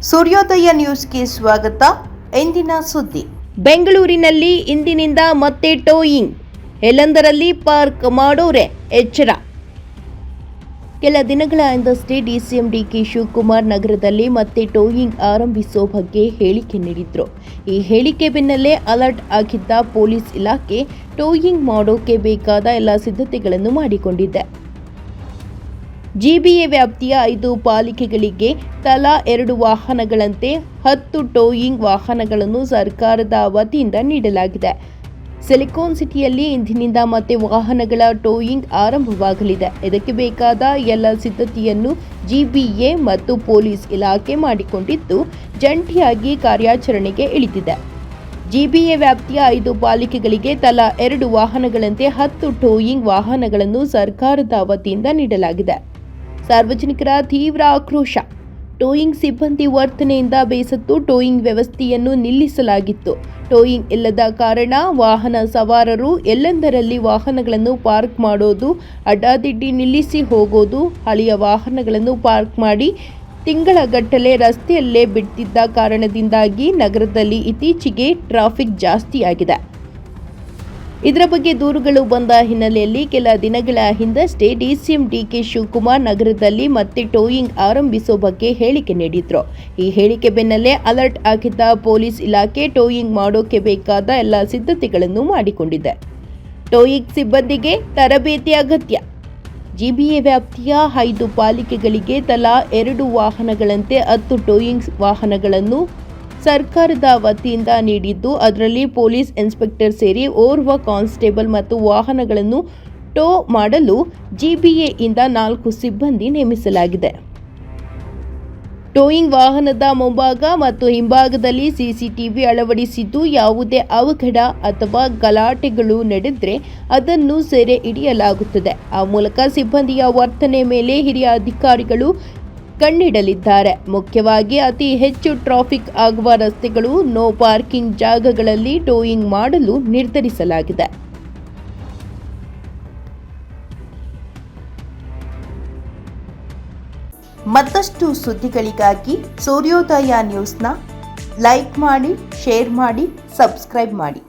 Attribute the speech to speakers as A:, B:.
A: ಸೂರ್ಯೋದಯ ನ್ಯೂಸ್ಗೆ ಸ್ವಾಗತ. ಇಂದಿನ ಸುದ್ದಿ.
B: ಬೆಂಗಳೂರಿನಲ್ಲಿ ಇಂದಿನಿಂದ ಮತ್ತೆ ಟೋಯಿಂಗ್, ಎಲ್ಲೆಂದರಲ್ಲಿ ಪಾರ್ಕ್ ಮಾಡೋರೆ ಎಚ್ಚರ. ಕೆಲ ದಿನಗಳ ಹಿಂದಷ್ಟೇ ಡಿಸಿಎಂ ಡಿಕೆ ಶಿವಕುಮಾರ್ ನಗರದಲ್ಲಿ ಮತ್ತೆ ಟೋಯಿಂಗ್ ಆರಂಭಿಸೋ ಬಗ್ಗೆ ಹೇಳಿಕೆ ನೀಡಿದ್ರು. ಈ ಹೇಳಿಕೆ ಬೆನ್ನಲ್ಲೇ ಅಲರ್ಟ್ ಆಗಿದ್ದ ಪೊಲೀಸ್ ಇಲಾಖೆ ಟೋಯಿಂಗ್ ಮಾಡೋಕೆ ಬೇಕಾದ ಎಲ್ಲ ಸಿದ್ಧತೆಗಳನ್ನು ಮಾಡಿಕೊಂಡಿದೆ. ಜಿಬಿಎ ವ್ಯಾಪ್ತಿಯ 5 ಪಾಲಿಕೆಗಳಿಗೆ ತಲಾ 2 ವಾಹನಗಳಂತೆ 10 ಟೋಯಿಂಗ್ ವಾಹನಗಳನ್ನು ಸರ್ಕಾರದ ವತಿಯಿಂದ ನೀಡಲಾಗಿದೆ. ಸಿಲಿಕಾನ್ ಸಿಟಿಯಲ್ಲಿ ಇಂದಿನಿಂದ ಮತ್ತೆ ವಾಹನಗಳ ಟೋಯಿಂಗ್ ಆರಂಭವಾಗಲಿದೆ. ಇದಕ್ಕೆ ಬೇಕಾದ ಎಲ್ಲ ಸಿದ್ಧತೆಯನ್ನು ಜಿಬಿಎ ಮತ್ತು ಪೊಲೀಸ್ ಇಲಾಖೆ ಮಾಡಿಕೊಂಡಿದ್ದು, ಜಂಟಿಯಾಗಿ ಕಾರ್ಯಾಚರಣೆಗೆ ಇಳಿದಿದೆ. ಜಿಬಿಎ ವ್ಯಾಪ್ತಿಯ 5 ಪಾಲಿಕೆಗಳಿಗೆ ತಲಾ 2 ವಾಹನಗಳಂತೆ 10 ಟೋಯಿಂಗ್ ವಾಹನಗಳನ್ನು ಸರ್ಕಾರದ ವತಿಯಿಂದ ನೀಡಲಾಗಿದೆ. ಸಾರ್ವಜನಿಕರ ತೀವ್ರ ಆಕ್ರೋಶ. ಟೋಯಿಂಗ್ ಸಿಬ್ಬಂದಿ ವರ್ತನೆಯಿಂದ ಬೇಸತ್ತು ಟೋಯಿಂಗ್ ವ್ಯವಸ್ಥೆಯನ್ನು ನಿಲ್ಲಿಸಲಾಗಿತ್ತು. ಟೋಯಿಂಗ್ ಇಲ್ಲದ ಕಾರಣ ವಾಹನ ಸವಾರರು ಎಲ್ಲೆಂದರಲ್ಲಿ ವಾಹನಗಳನ್ನು ಪಾರ್ಕ್ ಮಾಡೋದು, ಅಡ್ಡಾದಿಡ್ಡಿ ನಿಲ್ಲಿಸಿ ಹೋಗೋದು, ಹಳೆಯ ವಾಹನಗಳನ್ನು ಪಾರ್ಕ್ ಮಾಡಿ ತಿಂಗಳಗಟ್ಟಲೆ ರಸ್ತೆಯಲ್ಲೇ ಬಿಟ್ಟಿದ್ದ ಕಾರಣದಿಂದಾಗಿ ನಗರದಲ್ಲಿ ಇತ್ತೀಚೆಗೆ ಟ್ರಾಫಿಕ್ ಜಾಸ್ತಿಯಾಗಿದೆ. ಇದರ ಬಗ್ಗೆ ದೂರುಗಳು ಬಂದ ಹಿನ್ನೆಲೆಯಲ್ಲಿ ಕೆಲ ದಿನಗಳ ಹಿಂದಷ್ಟೇ ಡಿಸಿಎಂ ಡಿಕೆ ಶಿವಕುಮಾರ್ ನಗರದಲ್ಲಿ ಮತ್ತೆ ಟೋಯಿಂಗ್ ಆರಂಭಿಸೋ ಬಗ್ಗೆ ಹೇಳಿಕೆ ನೀಡಿದ್ರು. ಈ ಹೇಳಿಕೆ ಬೆನ್ನಲ್ಲೇ ಅಲರ್ಟ್ ಆಗಿದ್ದ ಪೊಲೀಸ್ ಇಲಾಖೆ ಟೋಯಿಂಗ್ ಮಾಡೋಕೆ ಬೇಕಾದ ಎಲ್ಲ ಸಿದ್ಧತೆಗಳನ್ನು ಮಾಡಿಕೊಂಡಿದೆ. ಟೋಯಿಂಗ್ ಸಿಬ್ಬಂದಿಗೆ ತರಬೇತಿ ಅಗತ್ಯ. ಜಿಬಿಎ ವ್ಯಾಪ್ತಿಯ 5 ಪಾಲಿಕೆಗಳಿಗೆ ತಲಾ 2 ವಾಹನಗಳಂತೆ 10 ಟೋಯಿಂಗ್ ವಾಹನಗಳನ್ನು ಸರ್ಕಾರದ ವತಿಯಿಂದ ನೀಡಿದ್ದು, ಅದರಲ್ಲಿ ಪೊಲೀಸ್ ಇನ್ಸ್ಪೆಕ್ಟರ್ ಸೇರಿ ಓರ್ವ ಕಾನ್ಸ್ಟೇಬಲ್ ಮತ್ತು ವಾಹನಗಳನ್ನು ಟೋ ಮಾಡಲು ಜಿಬಿಎಯಿಂದ 4 ಸಿಬ್ಬಂದಿ ನೇಮಿಸಲಾಗಿದೆ. ಟೋಯಿಂಗ್ ವಾಹನದ ಮುಂಭಾಗ ಮತ್ತು ಹಿಂಭಾಗದಲ್ಲಿ ಸಿಸಿಟಿವಿ ಅಳವಡಿಸಿದ್ದು, ಯಾವುದೇ ಅವಘಡ ಅಥವಾ ಗಲಾಟೆಗಳು ನಡೆದರೆ ಅದನ್ನು ಸೆರೆ ಹಿಡಿಯಲಾಗುತ್ತದೆ. ಆ ಮೂಲಕ ಸಿಬ್ಬಂದಿಯ ವರ್ತನೆ ಮೇಲೆ ಹಿರಿಯ ಅಧಿಕಾರಿಗಳು ಕಣ್ಣಿಡಲಿದ್ದಾರೆ. ಮುಖ್ಯವಾಗಿ ಅತಿ ಹೆಚ್ಚು ಟ್ರಾಫಿಕ್ ಆಗುವ ರಸ್ತೆಗಳು, ನೋ ಪಾರ್ಕಿಂಗ್ ಜಾಗಗಳಲ್ಲಿ ಟೋಯಿಂಗ್ ಮಾಡಲು ನಿರ್ಧರಿಸಲಾಗಿದೆ.
A: ಮತ್ತಷ್ಟು ಸುದ್ದಿಗಳಿಗಾಗಿ ಸೂರ್ಯೋದಯ ನ್ಯೂಸ್ನ ಲೈಕ್ ಮಾಡಿ, ಶೇರ್ ಮಾಡಿ, ಸಬ್ಸ್ಕ್ರೈಬ್ ಮಾಡಿ.